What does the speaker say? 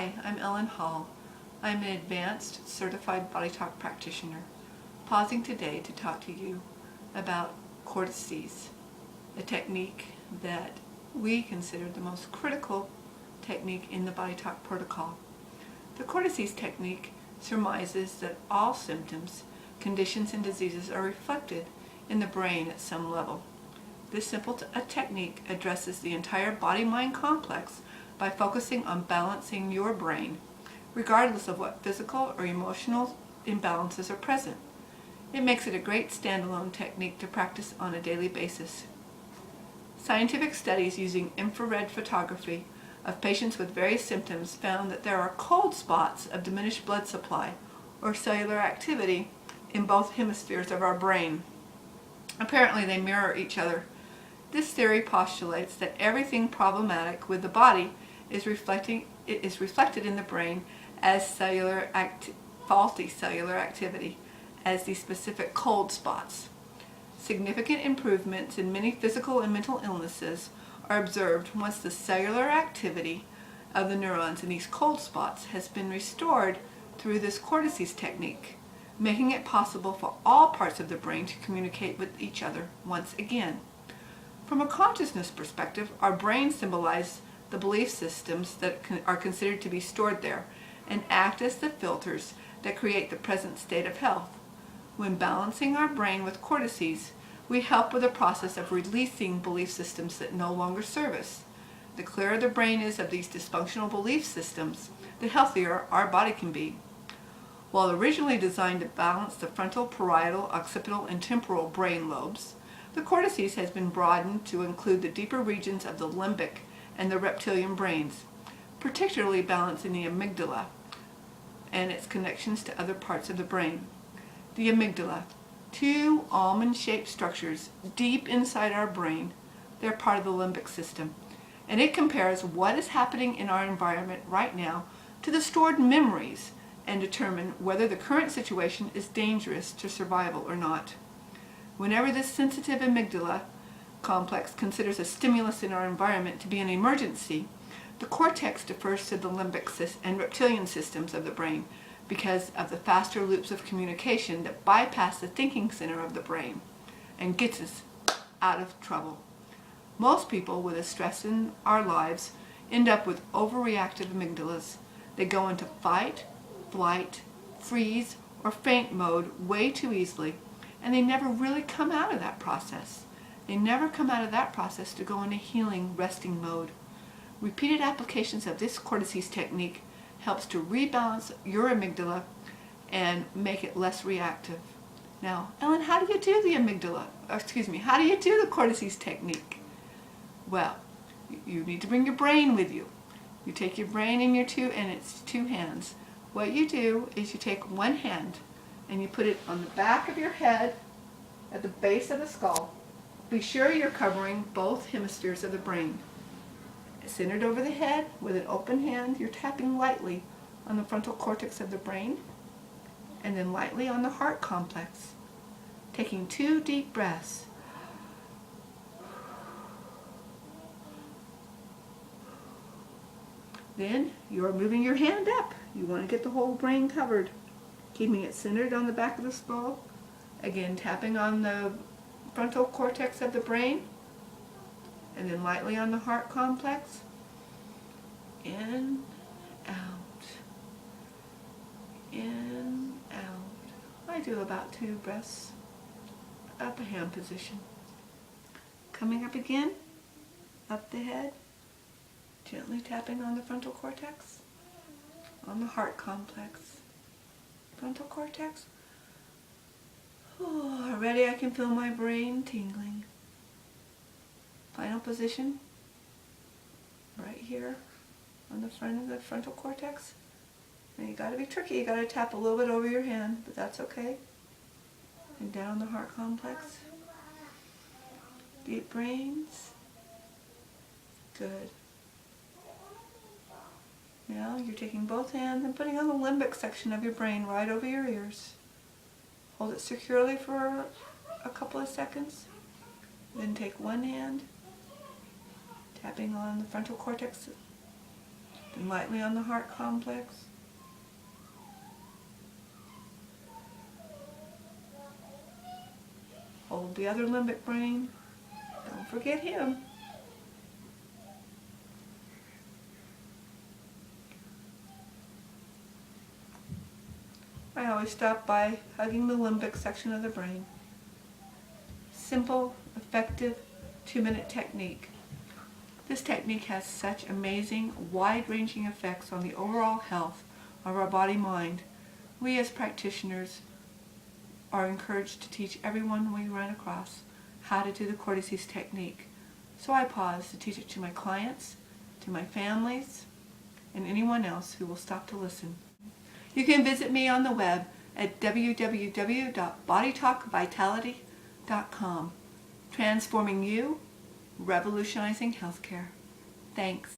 Hi, I'm Ellen Hall. I'm an advanced certified body talk practitioner, pausing today to talk to you about Cortices, a technique that we consider the most critical technique in the body talk protocol. The Cortices technique surmises that all symptoms, conditions, and diseases are reflected in the brain at some level. This simple technique addresses the entire body-mind complex by focusing on balancing your brain, regardless of what physical or emotional imbalances are present. It makes it a great standalone technique to practice on a daily basis. Scientific studies using infrared photography of patients with various symptoms found that there are cold spots of diminished blood supply or cellular activity in both hemispheres of our brain. Apparently they mirror each other. This theory postulates that everything problematic with the body is reflected in the brain as faulty cellular activity, as the specific cold spots. Significant improvements in many physical and mental illnesses are observed once the cellular activity of the neurons in these cold spots has been restored through this Cortices technique, making it possible for all parts of the brain to communicate with each other once again. From a consciousness perspective, our brains symbolize the belief systems that are considered to be stored there and act as the filters that create the present state of health. When balancing our brain with Cortices, we help with the process of releasing belief systems that no longer serve us. The clearer the brain is of these dysfunctional belief systems, the healthier our body can be. While originally designed to balance the frontal, parietal, occipital, and temporal brain lobes, the Cortices has been broadened to include the deeper regions of the limbic and the reptilian brains, particularly balancing the amygdala and its connections to other parts of the brain. The amygdala, two almond-shaped structures deep inside our brain, they're part of the limbic system, and it compares what is happening in our environment right now to the stored memories and determine whether the current situation is dangerous to survival or not. Whenever this sensitive amygdala complex considers a stimulus in our environment to be an emergency, the cortex defers to the limbic and reptilian systems of the brain because of the faster loops of communication that bypass the thinking center of the brain and gets us out of trouble. Most people with a stress in our lives end up with overreactive amygdalas. They go into fight, flight, freeze, or faint mode way too easily, and they never really come out of that process. They never come out of that process to go into healing, resting mode. Repeated applications of this Cortices technique helps to rebalance your amygdala and make it less reactive. Now, Ellen, how do you do how do you do the Cortices technique? Well, you need to bring your brain with you. You take your brain in its two hands. What you do is you take one hand and you put it on the back of your head at the base of the skull. Be sure you're covering both hemispheres of the brain. Centered over the head with an open hand, you're tapping lightly on the frontal cortex of the brain and then lightly on the heart complex. Taking 2 deep breaths. Then you're moving your hand up. You want to get the whole brain covered, keeping it centered on the back of the skull. Again, tapping on the frontal cortex of the brain, and then lightly on the heart complex. In, out, in, out. I do about 2 breaths up a hand position. Coming up again, up the head, gently tapping on the frontal cortex, on the heart complex. Frontal cortex. Oh, already I can feel my brain tingling. Final position, right here on the front of the frontal cortex. And you gotta be tricky, you gotta tap a little bit over your hand, but that's okay. And down the heart complex. Deep brains. Good. Now you're taking both hands and putting on the limbic section of your brain right over your ears. Hold it securely for a couple of seconds. Then take one hand, tapping on the frontal cortex Then lightly on the heart complex. Hold the other limbic brain. Don't forget him. I always stop by hugging the limbic section of the brain. Simple, effective, 2-minute technique. This technique has such amazing, wide-ranging effects on the overall health of our body-mind. We as practitioners are encouraged to teach everyone we run across how to do the Cortices technique. So I pause to teach it to my clients, to my families, and anyone else who will stop to listen. You can visit me on the web at www.bodytalkvitality.com. Transforming you, revolutionizing healthcare. Thanks.